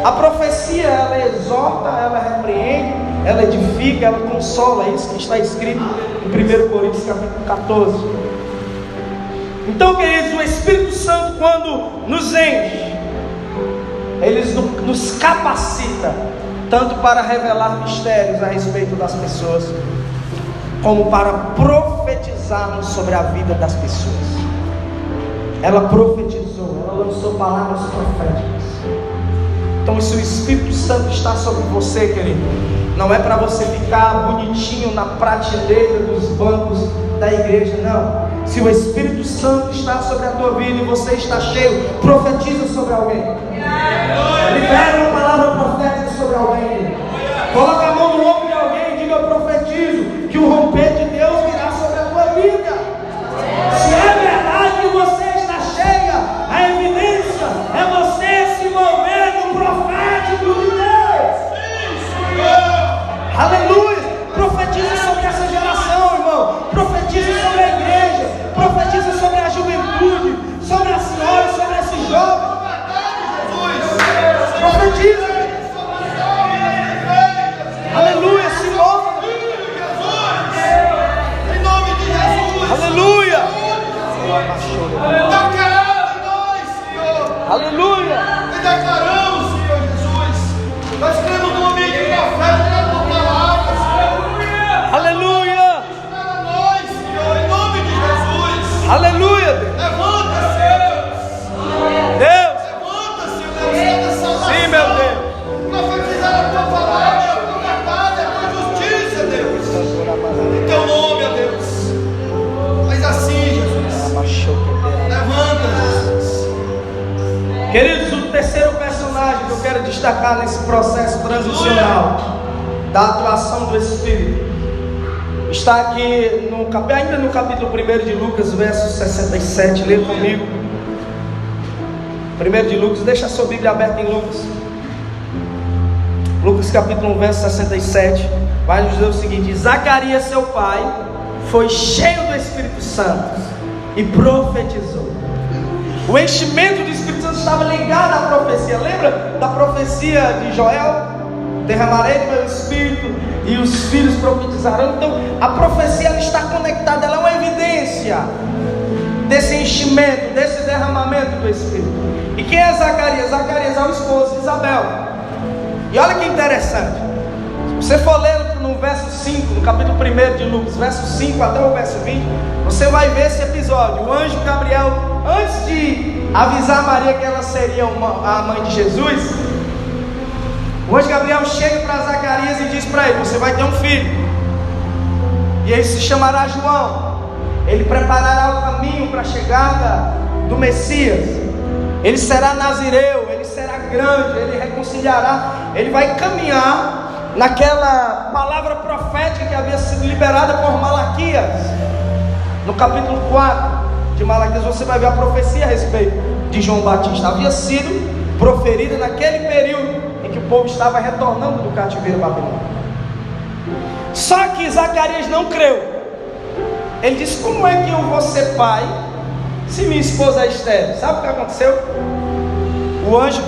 A profecia, ela exorta, ela repreende, ela edifica, ela consola. É isso que está escrito em 1 Coríntios capítulo 14. Então, queridos, o Espírito Santo, quando nos enche, ele nos capacita tanto para revelar mistérios a respeito das pessoas, como para profetizarmos sobre a vida das pessoas. Ela profetizou, ela lançou palavras proféticas. Então, se o Espírito Santo está sobre você, querido, não é para você ficar bonitinho na prateleira dos bancos da igreja, não. Se o Espírito Santo está sobre a tua vida e você está cheio, profetiza sobre alguém. Libera uma palavra profética sobre alguém. Coloca a mão no ombro de alguém e diga: eu profetizo que o romper de Deus virá sobre a tua vida. Se é verdade que você está cheia, a evidência é você se mover no profético de Deus. Aleluia. Profetiza sobre essa geração, irmão. Profetiza sobre a igreja. Profetiza sobre a juventude, sobre a senhora, sobre esse jovem. Profetiza. Aleluia, se move. Em nome de Jesus. Aleluia. Declaramos nós, Senhor. Aleluia. E declaramos, Senhor Jesus. Nós cremos no momento de profeta da tua palavra, Senhor. Aleluia. Para nós, Senhor, em nome de Jesus. Aleluia, Deus. Levanta, Senhor. Deus. Levanta, Senhor. Levanta essa salvação. Sim, meu Deus. Profetizar a tua palavra, a tua verdade, a tua justiça, Deus. Em teu nome, ó Deus. Faz assim, Jesus. Levanta, Jesus. Queridos, o terceiro personagem que eu quero destacar nesse processo transicional da atuação do Espírito está aqui ainda no capítulo 1 de Lucas, verso 67. Leia comigo. 1 de Lucas, deixa a sua Bíblia aberta em Lucas. Lucas capítulo 1, verso 67. Vai nos dizer o seguinte: Zacarias, seu pai, foi cheio do Espírito Santo e profetizou. O enchimento do Espírito Santo estava ligado à profecia. Lembra da profecia de Joel? Derramarei do meu Espírito e os filhos profetizarão. Então a profecia ela está conectada, ela é uma evidência desse enchimento, desse derramamento do Espírito. E quem é Zacarias? Zacarias é o esposo de Isabel. E olha que interessante, se você for ler no verso 5, no capítulo 1 de Lucas, verso 5 até o verso 20, você vai ver esse episódio. O anjo Gabriel, antes de avisar Maria que ela seria a mãe de Jesus, o anjo Gabriel chega para Zacarias e diz para ele: você vai ter um filho, e ele se chamará João. Ele preparará o caminho para a chegada do Messias. Ele será nazireu, ele será grande, ele reconciliará, ele vai caminhar naquela palavra profética que havia sido liberada por Malaquias. No capítulo 4 de Malaquias você vai ver a profecia a respeito de João Batista. Havia sido proferida naquele período em que o povo estava retornando do cativeiro babilônico. Só que Zacarias não creu. Ele disse: como é que eu vou ser pai se minha esposa é estéril? Sabe o que aconteceu? O anjo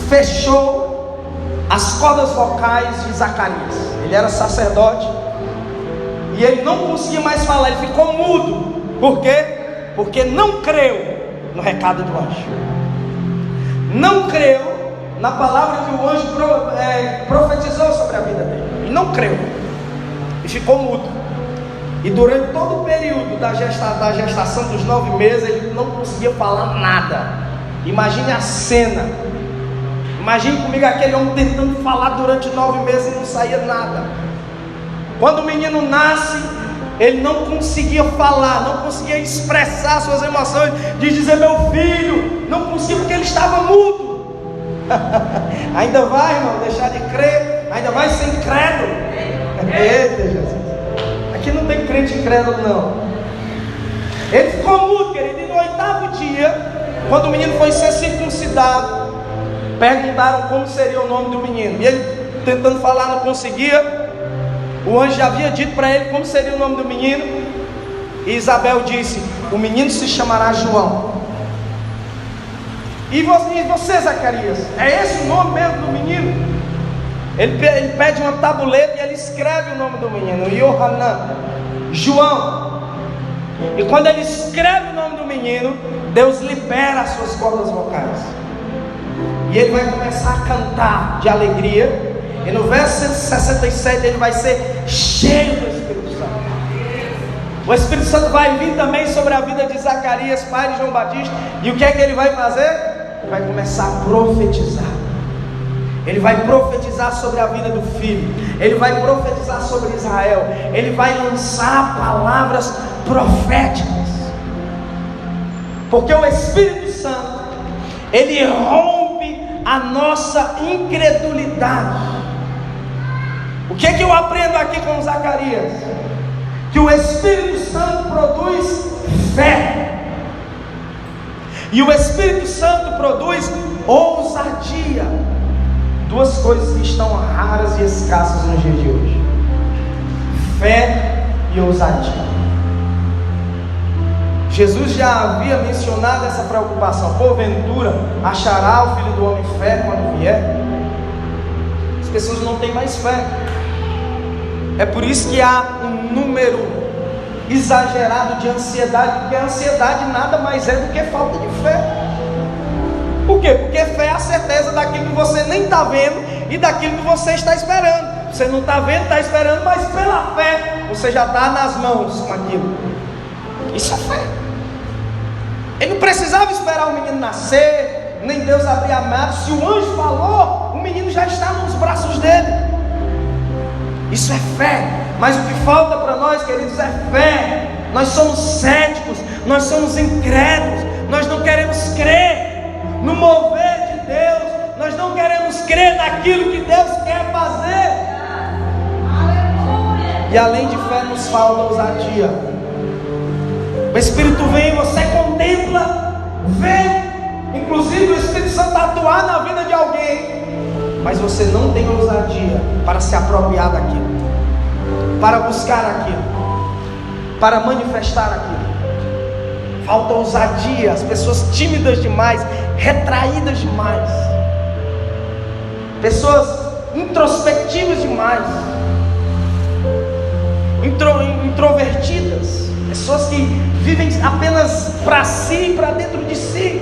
fechou as cordas vocais de Zacarias. Ele era sacerdote e ele não conseguia mais falar, ele ficou mudo. Por quê? Porque não creu no recado do anjo, não creu na palavra que o anjo profetizou sobre a vida dele. Ele não creu e ficou mudo. E durante todo o período da gestação dos 9 meses, ele não conseguia falar nada. Imagine a cena. Imagine comigo aquele homem tentando falar durante 9 meses e não saía nada. Quando o menino nasce, ele não conseguia falar, não conseguia expressar suas emoções, de dizer meu filho, não conseguia porque ele estava mudo. Ainda vai, irmão, deixar de crer, ainda vai ser incrédulo. Eita, Jesus. Aqui não tem crente incrédulo não. Ele ficou mudo, querido. E no 8º dia, quando o menino foi ser circuncidado, perguntaram como seria o nome do menino, e ele tentando falar não conseguia. O anjo já havia dito para ele como seria o nome do menino, e Isabel disse: o menino se chamará João. E você, Zacarias, é esse o nome mesmo do menino? Ele pede uma tabuleta e ele escreve o nome do menino, Yohanan, João. E quando ele escreve o nome do menino, Deus libera as suas cordas vocais, e ele vai começar a cantar de alegria. E no verso 167 ele vai ser cheio do Espírito Santo. O Espírito Santo vai vir também sobre a vida de Zacarias, pai de João Batista. E o que é que ele vai fazer? Ele vai começar a profetizar. Ele vai profetizar sobre a vida do filho. Ele vai profetizar sobre Israel. Ele vai lançar palavras proféticas. Porque o Espírito Santo, ele rompe a nossa incredulidade. O que é que eu aprendo aqui com Zacarias? Que o Espírito Santo produz fé. E o Espírito Santo produz ousadia. Duas coisas que estão raras e escassas nos dias de hoje: fé e ousadia. Jesus já havia mencionado essa preocupação. Porventura achará o Filho do Homem fé quando vier? As pessoas não têm mais fé. É por isso que há um número exagerado de ansiedade, porque a ansiedade nada mais é do que falta de fé. Por quê? Porque fé é a certeza daquilo que você nem está vendo e daquilo que você está esperando. Você não está vendo, está esperando, mas pela fé você já está nas mãos com aquilo. Isso é fé. Ele não precisava esperar o menino nascer, nem Deus abrir a mão. Se o anjo falou, o menino já está nos braços dele. Isso é fé. Mas o que falta para nós, queridos, é fé. Nós somos céticos, nós somos incrédulos, nós não queremos crer no mover de Deus, nós não queremos crer naquilo que Deus quer fazer. E além de fé nos falta ousadia. O Espírito vem, você contempla, vê, inclusive o Espírito Santo atuar na vida de alguém, mas você não tem ousadia para se apropriar daquilo, para buscar aquilo, para manifestar aquilo. Falta ousadia, as pessoas tímidas demais, retraídas demais, pessoas introspectivas demais, introvertidas, pessoas que vivem apenas para si, para dentro de si,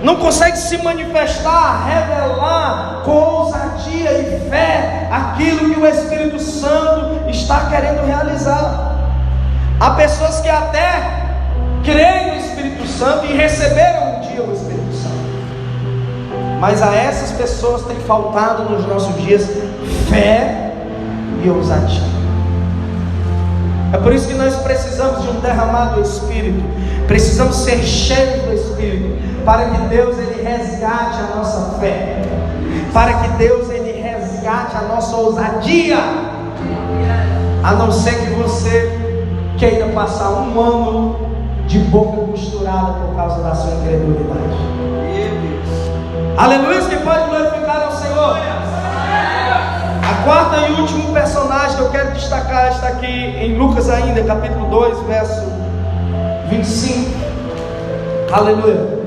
não conseguem se manifestar, revelar com ousadia e fé aquilo que o Espírito Santo está querendo realizar. Há pessoas que até creem no Espírito Espírito Santo e receberam um dia o Espírito Santo. Mas a essas pessoas tem faltado nos nossos dias fé e ousadia. É por isso que nós precisamos de um derramado do Espírito. Precisamos ser cheios do Espírito, para que Deus ele resgate a nossa fé, para que Deus ele resgate a nossa ousadia. A não ser que você queira passar um ano de boca costurada por causa da sua incredulidade. Aleluia, que pode glorificar ao Senhor. A quarta e último personagem que eu quero destacar está aqui em Lucas ainda, capítulo 2, verso 25. Aleluia.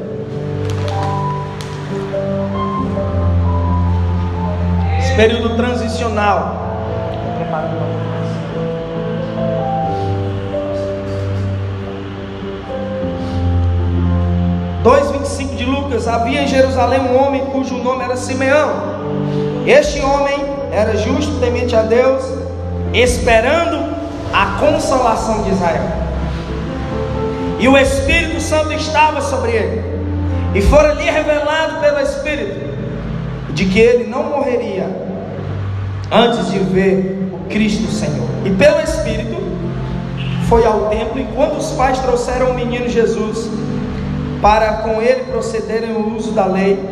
Esse período transicional. 2:25 de Lucas. Havia em Jerusalém um homem cujo nome era Simeão. Este homem era justo, temente a Deus, esperando a consolação de Israel. E o Espírito Santo estava sobre ele, e fora-lhe revelado pelo Espírito de que ele não morreria antes de ver o Cristo Senhor. E pelo Espírito foi ao templo, enquanto os pais trouxeram o menino Jesus para com ele procederem o uso da lei.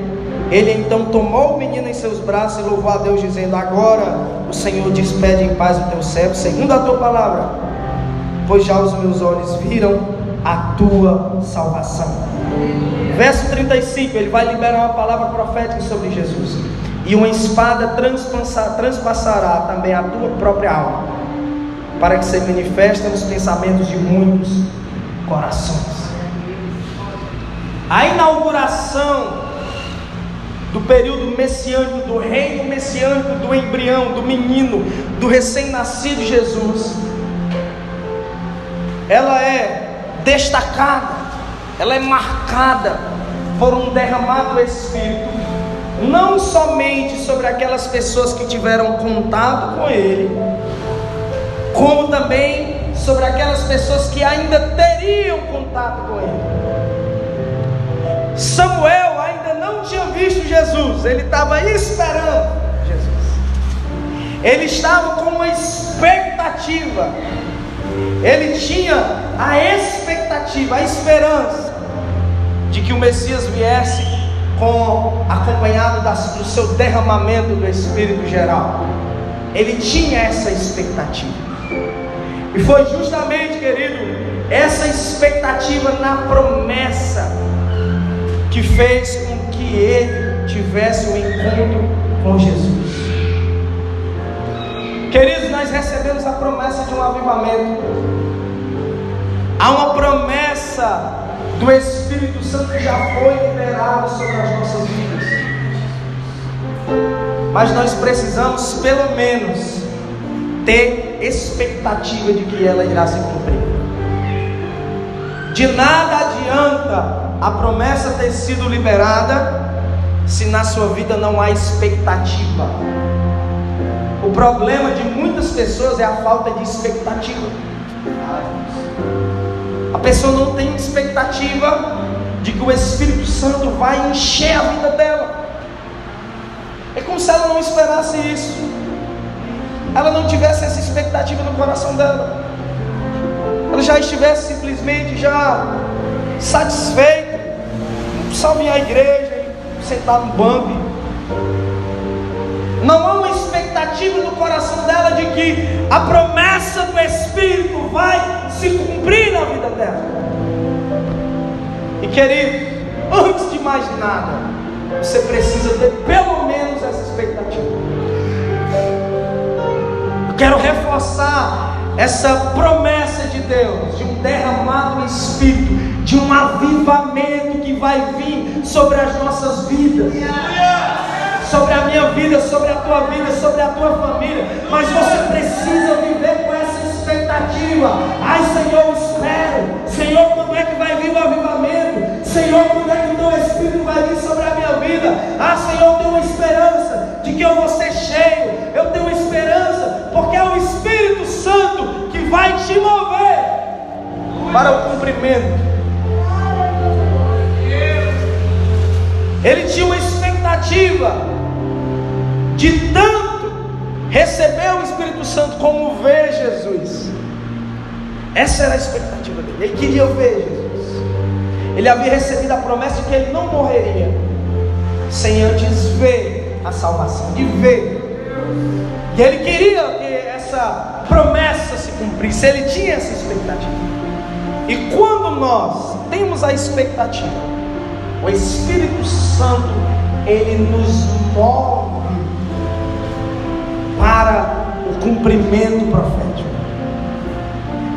Ele então tomou o menino em seus braços e louvou a Deus, dizendo: agora o Senhor despede em paz o teu servo, segundo a tua palavra, pois já os meus olhos viram a tua salvação. Verso 35, ele vai liberar uma palavra profética sobre Jesus: e uma espada transpassará também a tua própria alma, para que se manifeste nos pensamentos de muitos corações. A inauguração do período messiânico, do reino messiânico, do embrião, do menino, do recém-nascido Jesus, ela é destacada, ela é marcada por um derramado Espírito, não somente sobre aquelas pessoas que tiveram contato com ele, como também sobre aquelas pessoas que ainda teriam contato com ele. Samuel ainda não tinha visto Jesus, ele estava esperando Jesus, ele estava com uma expectativa, ele tinha a expectativa, a esperança de que o Messias viesse acompanhado do seu derramamento do Espírito geral. Ele tinha essa expectativa, e foi justamente, querido, essa expectativa na promessa que fez com que ele tivesse um encontro com Jesus. Queridos, nós recebemos a promessa de um avivamento. Há uma promessa do Espírito Santo que já foi liberada sobre as nossas vidas, mas nós precisamos pelo menos ter expectativa de que ela irá se cumprir. De nada adianta a promessa ter sido liberada se na sua vida não há expectativa. O problema de muitas pessoas é a falta de expectativa. A pessoa não tem expectativa de que o Espírito Santo vai encher a vida dela. É como se ela não esperasse isso, ela não tivesse essa expectativa no coração dela, ela já estivesse simplesmente já satisfeita, só vir à igreja e sentar no banco. Não há uma expectativa no coração dela de que a promessa do Espírito vai se cumprir na vida dela. E querido, antes de mais nada, você precisa ter pelo menos essa expectativa. Eu quero reforçar essa promessa de Deus, de um derramado Espírito, de um avivamento que vai vir sobre as nossas vidas, sobre a minha vida, sobre a tua vida, sobre a tua família. Mas você precisa viver com essa expectativa. Ai, Senhor, eu espero. Senhor, quando é que vai vir o avivamento? Senhor, quando é que o teu Espírito vai vir sobre a minha vida? Ah, Senhor, eu tenho uma esperança de que eu vou ser cheio. Eu tenho uma esperança, porque é o Espírito Santo que vai te mover para o cumprimento Ele tinha uma expectativa de tanto receber o Espírito Santo como ver Jesus. Essa era a expectativa dele. Ele queria ver Jesus. Ele havia recebido a promessa de que ele não morreria sem antes ver a salvação, de ver. E ele queria que essa promessa se cumprisse. Ele tinha essa expectativa. E quando nós temos a expectativa, o Espírito Santo, ele nos move para o cumprimento profético.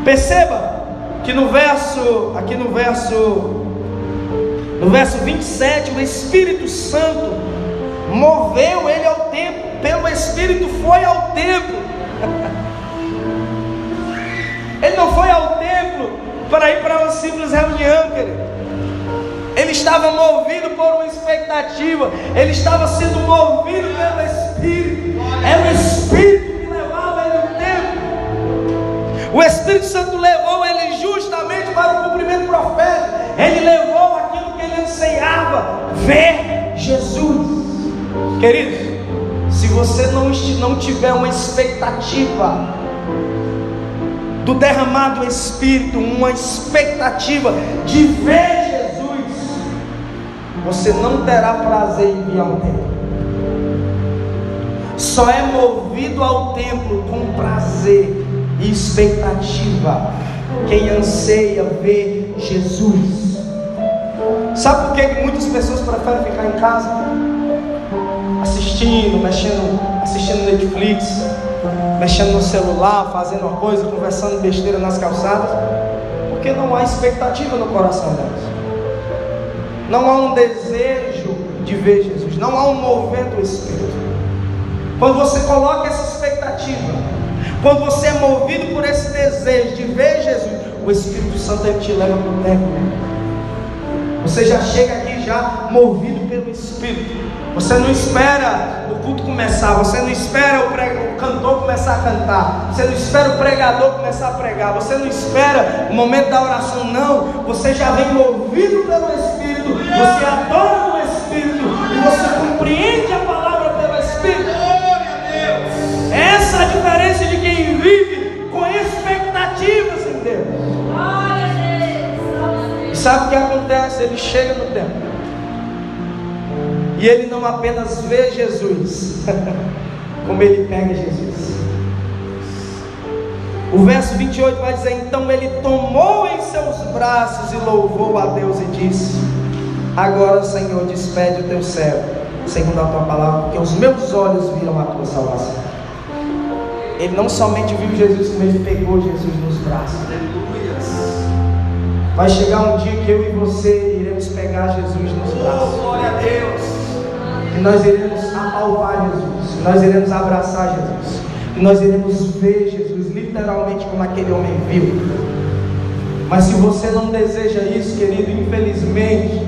Perceba que no verso 27, o Espírito Santo moveu ele ao templo. Pelo Espírito foi ao templo. Ele não foi ao templo para ir para uma simples reunião, querido. Ele estava movido por uma expectativa. Ele estava sendo movido pelo Espírito. É o Espírito que levava ele ao templo. O Espírito Santo levou ele justamente para o cumprimento profético. Ele levou aquilo que ele anseiava, ver Jesus. Queridos, se você não tiver uma expectativa do derramar do Espírito, uma expectativa de ver Jesus, você não terá prazer em vir ao templo. Só é movido ao templo com prazer e expectativa quem anseia ver Jesus. Sabe por que muitas pessoas preferem ficar em casa assistindo Netflix, mexendo no celular, fazendo uma coisa, conversando besteira nas calçadas? Porque não há expectativa no coração delas. Não há um desejo de ver Jesus. Não há um mover do Espírito. Quando você coloca essa expectativa, quando você é movido por esse desejo de ver Jesus, o Espírito Santo ele te leva para o templo. Você já chega aqui já movido pelo Espírito. Você não espera o culto começar, você não espera o cantor começar a cantar, você não espera o pregador começar a pregar, você não espera o momento da oração, não. Você já vem movido pelo Espírito, você adora no Espírito e você compreende a palavra pelo Espírito. Glória a Deus. Essa é a diferença de quem vive com expectativas em Deus. E sabe o que acontece? Ele chega no templo e ele não apenas vê Jesus, como ele pega Jesus. O verso 28 vai dizer: então ele tomou em seus braços e louvou a Deus e disse: agora, Senhor, despede o teu servo, segundo a tua palavra, porque os meus olhos viram a tua salvação. Ele não somente viu Jesus, como ele pegou Jesus nos braços. Vai chegar um dia que eu e você iremos pegar Jesus nos braços. Glória a Deus. Que nós iremos apalpar Jesus, que nós iremos abraçar Jesus, que nós iremos ver Jesus literalmente como aquele homem viu. Mas se você não deseja isso, querido, infelizmente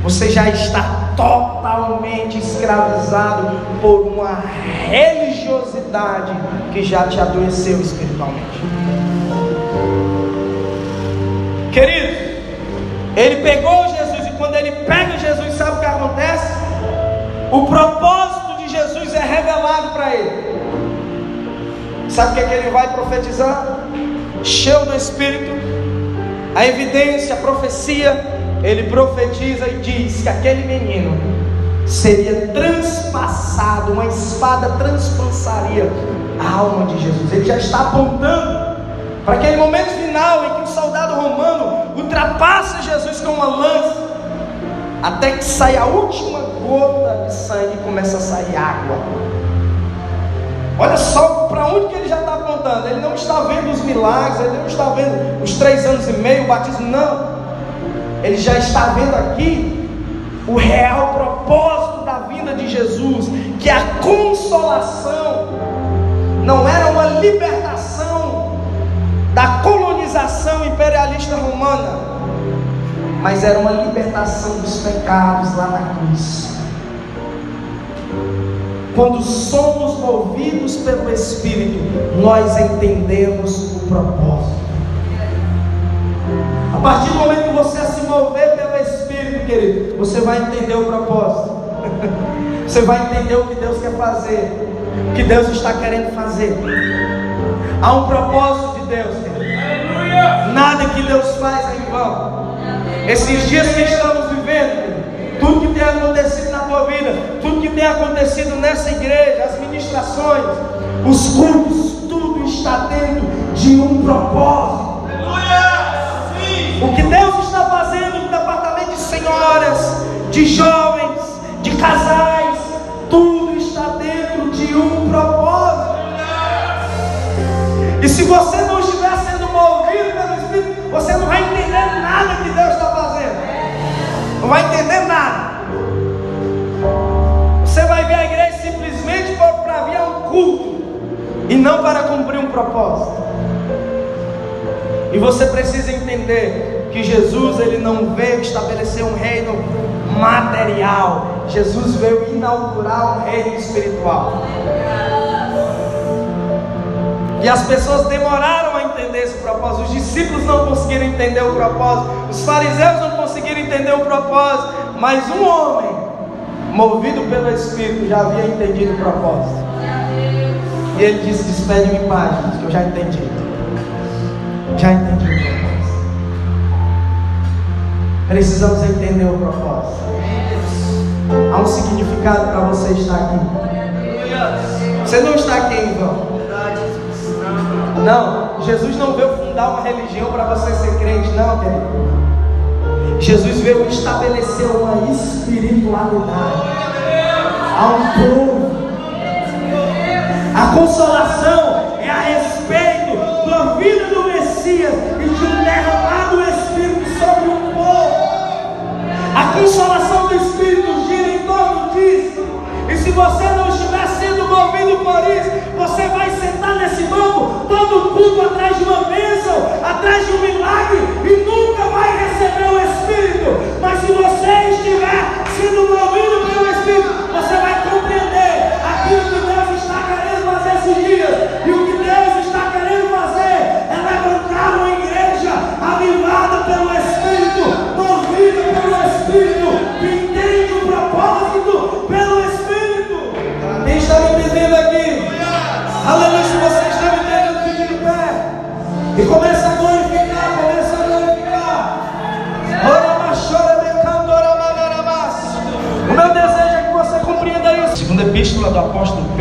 você já está totalmente escravizado por uma religiosidade que já te adoeceu espiritualmente. Querido, ele pegou Jesus, e quando ele pega Jesus, sabe o que acontece? O propósito de Jesus é revelado para ele. Sabe o que é que ele vai profetizar? Cheio do Espírito, a evidência, a profecia, ele profetiza e diz que aquele menino seria transpassado, uma espada transpassaria a alma de Jesus. Ele já está apontando para aquele momento final em que o soldado romano ultrapassa Jesus com uma lança, até que sai a última gota de sangue e começa a sair água. Olha só para onde que ele já está apontando. Ele não está vendo os milagres, ele não está vendo os 3 anos e meio, o batismo, não. Ele já está vendo aqui o real propósito da vinda de Jesus, que a consolação não era uma libertação da colonização imperialista romana, mas era uma libertação dos pecados lá na cruz. Quando somos movidos pelo Espírito, nós entendemos o propósito. A partir do momento que você se mover pelo Espírito, querido, você vai entender o propósito. Você vai entender o que Deus quer fazer, o que Deus está querendo fazer. Há um propósito de Deus, querido. Nada que Deus faz é em vão. Esses dias que estamos vivendo, tudo que tem acontecido na tua vida, tudo que tem acontecido nessa igreja, as ministrações, os cultos, tudo está dentro de um propósito. O que Deus está fazendo no departamento de senhoras, de jovens, de casais, tudo está dentro de um propósito. E se você não estiver sendo movido pelo Espírito, você não vai entender nada que Deus está fazendo. Não vai entender nada. Você vai ver a igreja simplesmente para vir a um culto e não para cumprir um propósito. E você precisa entender que Jesus, ele não veio estabelecer um reino material. Jesus veio inaugurar um reino espiritual. E as pessoas demoraram a entender esse propósito. Os discípulos não conseguiram entender o propósito. Os fariseus não conseguiram entender o propósito. Mas um homem, movido pelo Espírito, já havia entendido o propósito. E ele disse: despede-me em paz, que eu já entendi. Já entendi o propósito. Precisamos entender o propósito. Há um significado para você estar aqui. Você não está aqui em vão. Não, Jesus não veio fundar uma religião para você ser crente, não, querido. Jesus veio estabelecer uma espiritualidade. Há um povo. A consolação é a respeito da vida do Messias e de um derramado Espírito sobre um povo. A consolação do Espírito gira em torno disso. E se você não estiver sendo movido por isso, você vai sentar nesse banco todo culto atrás de uma bênção, atrás de um milagre, e nunca vai receber o Espírito. Mas se você estiver sendo movido pelo Espírito, você vai compreender aquilo que Deus está querendo fazer esses dias. E o que Deus está querendo fazer é levantar uma igreja avivada pelo Espírito, movida pelo Espírito, que entende o propósito pelo Espírito. Quem está me entendendo aqui? Aleluia. Se você está me entendendo, fique de pé e começa a glorificar, começa a glorificar. O meu desejo é que você compreenda isso. Segunda epístola do apóstolo Pedro.